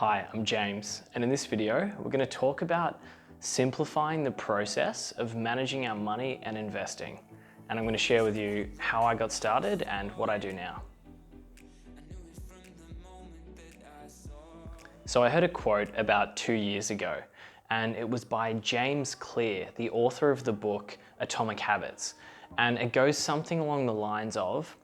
Hi, I'm James, and in this video, we're going to talk about simplifying the process of managing our money and investing. And I'm going to share with you how I got started and what I do now. So I heard a quote about 2 years ago, and it was by James Clear, the author of the book Atomic Habits. And it goes something along the lines of,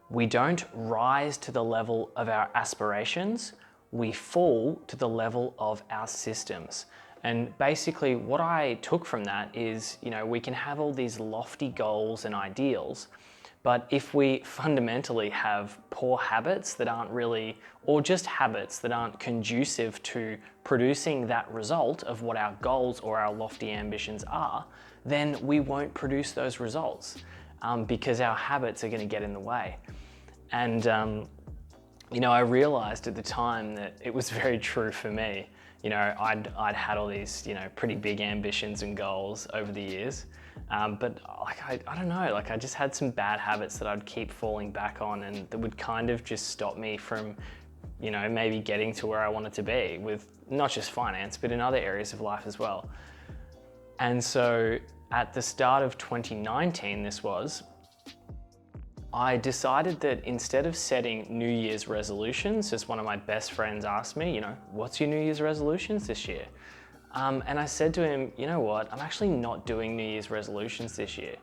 we don't rise to the level of our aspirations, we fall to the level of our systems. And basically what I took from that is, we can have all these lofty goals and ideals, but if we fundamentally have poor habits that aren't really, or just habits that aren't conducive to producing that result of what our goals or our lofty ambitions are, then we won't produce those results because our habits are going to get in the way. And I realized at the time that it was very true for me. I'd had all these, pretty big ambitions and goals over the years. But I don't know, I just had some bad habits that I'd keep falling back on and that would kind of just stop me from, maybe getting to where I wanted to be with not just finance, but in other areas of life as well. And so at the start of 2019, I decided that instead of setting New Year's resolutions, as one of my best friends asked me, what's your New Year's resolutions this year? And I said to him, you know what, I'm actually not doing New Year's resolutions this year.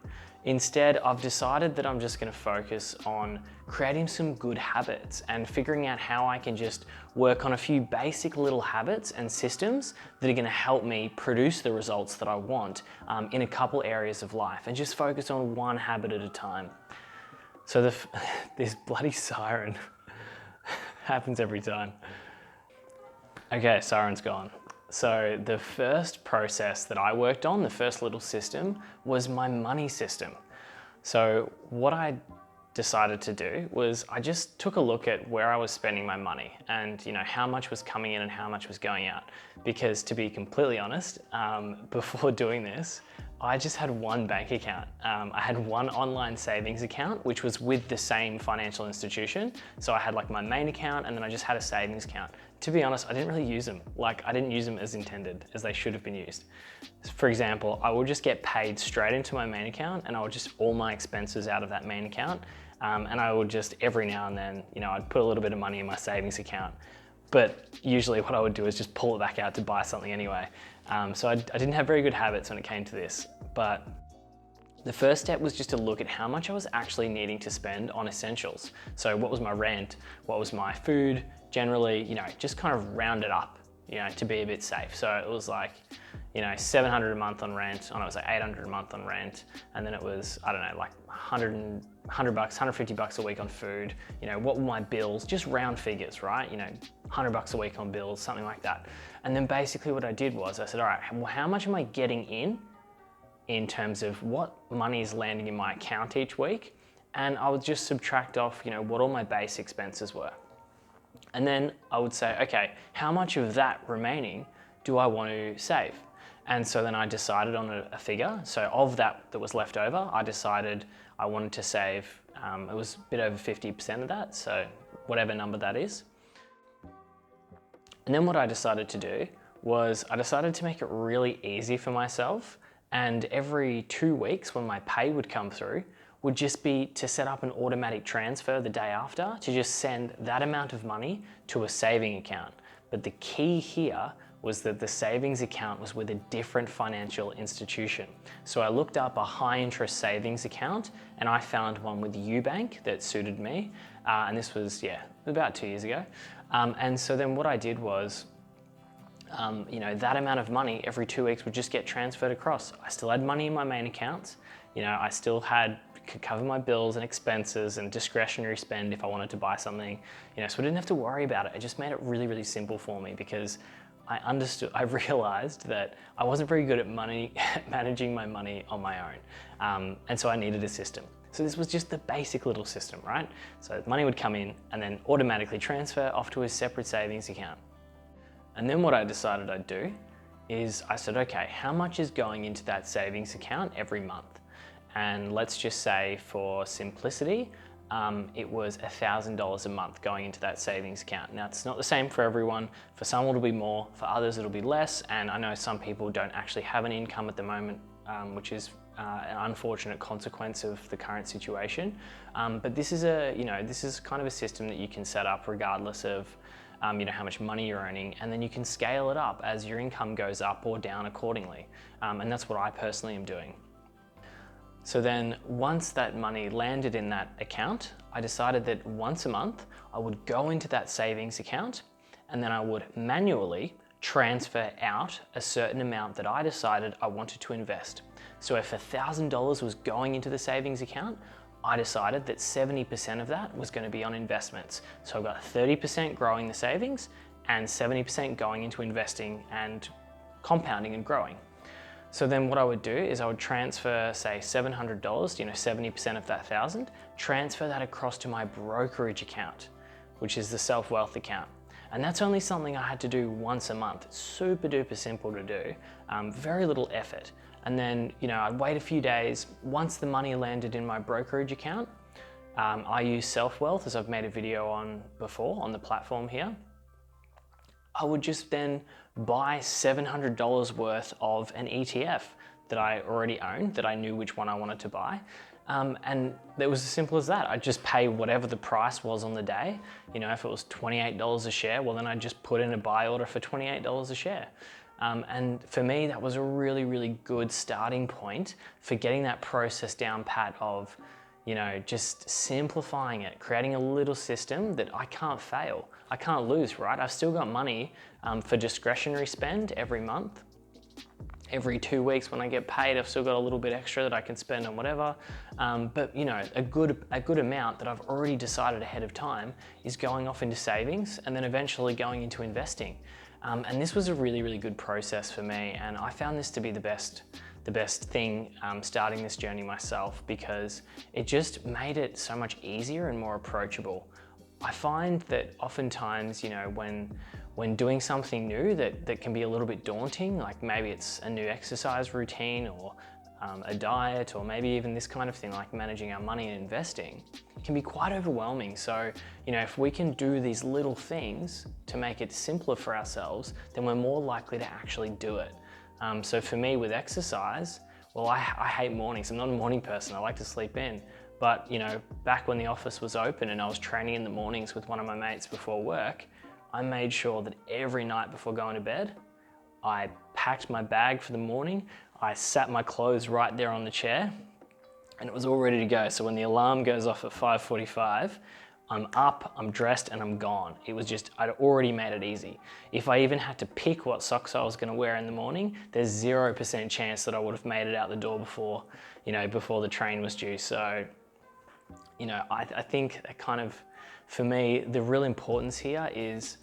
Instead, I've decided that I'm just going to focus on creating some good habits and figuring out how I can just work on a few basic little habits and systems that are going to help me produce the results that I want in a couple areas of life, and just focus on one habit at a time. So this bloody siren happens every time. Okay, siren's gone. So the first process that I worked on, the first little system, was my money system. So what I decided to do was I just took a look at where I was spending my money and how much was coming in and how much was going out. Because to be completely honest, before doing this, I just had one bank account. I had one online savings account, which was with the same financial institution. So I had my main account, and then I just had a savings account. To be honest, I didn't really use them. I didn't use them as intended, as they should have been used. For example, I would just get paid straight into my main account, and I would just all my expenses out of that main account. And I would just every now and then, I'd put a little bit of money in my savings account. But usually what I would do is just pull it back out to buy something anyway. So I didn't have very good habits when it came to this. But the first step was just to look at how much I was actually needing to spend on essentials. So what was my rent? What was my food? Generally, just kind of round it up, to be a bit safe. So it was $700 a month on rent, and it was $800 a month on rent. And then it was, I don't know, $100 bucks, $150 a week on food. What were my bills? Just round figures, right? $100 a week on bills, something like that. And then basically what I did was I said, all right, well, how much am I getting in terms of what money is landing in my account each week? And I would just subtract off, what all my base expenses were. And then I would say, okay, how much of that remaining do I want to save? And so then I decided on a figure. So of that was left over, I decided I wanted to save, it was a bit over 50% of that, so whatever number that is. And then what I decided to do was I decided to make it really easy for myself, and every 2 weeks when my pay would come through would just be to set up an automatic transfer the day after to just send that amount of money to a saving account. But the key here was that the savings account was with a different financial institution. So I looked up a high interest savings account and I found one with UBank that suited me. And this was, about 2 years ago. And so then what I did was, that amount of money every 2 weeks would just get transferred across. I still had money in my main accounts. I still could cover my bills and expenses and discretionary spend if I wanted to buy something, so I didn't have to worry about it. It just made it really, really simple for me because I realized that I wasn't very good at managing my money on my own. And so I needed a system. So this was just the basic little system, right? So money would come in and then automatically transfer off to a separate savings account. And then what I decided I'd do is I said, okay, how much is going into that savings account every month? And let's just say for simplicity, it was $1,000 a month going into that savings account. Now, it's not the same for everyone. For some it'll be more, for others it'll be less, and I know some people don't actually have an income at the moment, which is an unfortunate consequence of the current situation. But this is this is kind of a system that you can set up regardless of how much money you're earning, and then you can scale it up as your income goes up or down accordingly. And that's what I personally am doing. So then once that money landed in that account, I decided that once a month I would go into that savings account, and then I would manually transfer out a certain amount that I decided I wanted to invest. So if $1,000 was going into the savings account, I decided that 70% of that was going to be on investments. So I've got 30% growing the savings and 70% going into investing and compounding and growing. So then what I would do is I would transfer, say, $700, 70% of that 1,000, transfer that across to my brokerage account, which is the self-wealth account. And that's only something I had to do once a month. It's super duper simple to do, very little effort. And then, I'd wait a few days. Once the money landed in my brokerage account, I use self-wealth, as I've made a video on before on the platform here. I would just then buy $700 worth of an ETF that I already owned, that I knew which one I wanted to buy. And it was as simple as that. I'd just pay whatever the price was on the day. If it was $28 a share, well then I'd just put in a buy order for $28 a share. And for me, that was a really, really good starting point for getting that process down pat of, just simplifying it, creating a little system that I can't fail. I can't lose, right? I've still got money for discretionary spend every month. Every 2 weeks when I get paid, I've still got a little bit extra that I can spend on whatever. But a good amount that I've already decided ahead of time is going off into savings and then eventually going into investing. And this was a really, really good process for me, and I found this to be the best thing starting this journey myself, because it just made it so much easier and more approachable. I find that oftentimes, when doing something new that can be a little bit daunting, like maybe it's a new exercise routine or a diet, or maybe even this kind of thing like managing our money and investing, it can be quite overwhelming. So, if we can do these little things to make it simpler for ourselves, then we're more likely to actually do it. So for me with exercise, well, I hate mornings. I'm not a morning person. I like to sleep in. But, back when the office was open and I was training in the mornings with one of my mates before work, I made sure that every night before going to bed, I packed my bag for the morning, I sat my clothes right there on the chair, and it was all ready to go. So when the alarm goes off at 5:45, I'm up, I'm dressed, and I'm gone. It was just, I'd already made it easy. If I even had to pick what socks I was gonna wear in the morning, there's 0% chance that I would have made it out the door before the train was due. So, I think that kind of, for me, the real importance here is,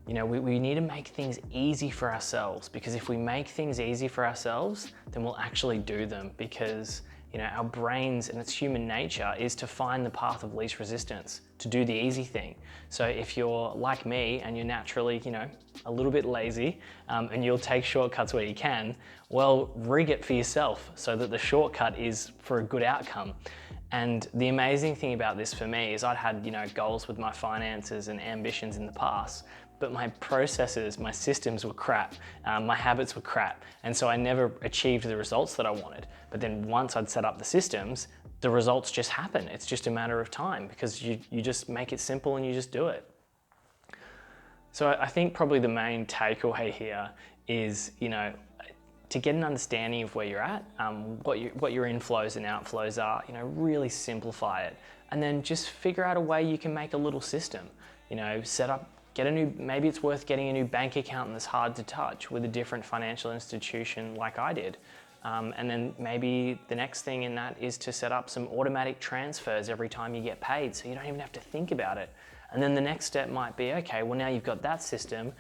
we need to make things easy for ourselves, because if we make things easy for ourselves, then we'll actually do them, because our brains, and it's human nature, is to find the path of least resistance, to do the easy thing. So if you're like me and you're naturally, a little bit lazy, and you'll take shortcuts where you can, well, rig it for yourself so that the shortcut is for a good outcome. And the amazing thing about this for me is I'd had, goals with my finances and ambitions in the past, but my processes, my systems were crap, my habits were crap, and so I never achieved the results that I wanted. But then once I'd set up the systems, the results just happen. It's just a matter of time, because you just make it simple and you just do it. So I think probably the main takeaway here is, to get an understanding of where you're at, what your inflows and outflows are, really simplify it. And then just figure out a way you can make a little system, maybe it's worth getting a new bank account that's hard to touch with a different financial institution like I did. And then maybe the next thing in that is to set up some automatic transfers every time you get paid, so you don't even have to think about it. And then the next step might be, okay, well now you've got that system,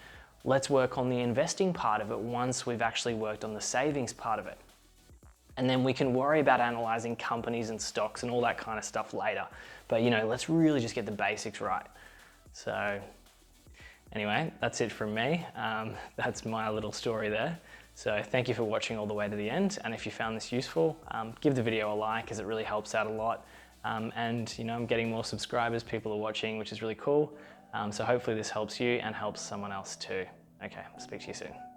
let's work on the investing part of it once we've actually worked on the savings part of it. And then we can worry about analyzing companies and stocks and all that kind of stuff later. But let's really just get the basics right. So anyway, that's it from me. That's my little story there. So thank you for watching all the way to the end. And if you found this useful, give the video a like, as it really helps out a lot. And you know, I'm getting more subscribers, people are watching, which is really cool. So hopefully this helps you and helps someone else too. Okay, speak to you soon.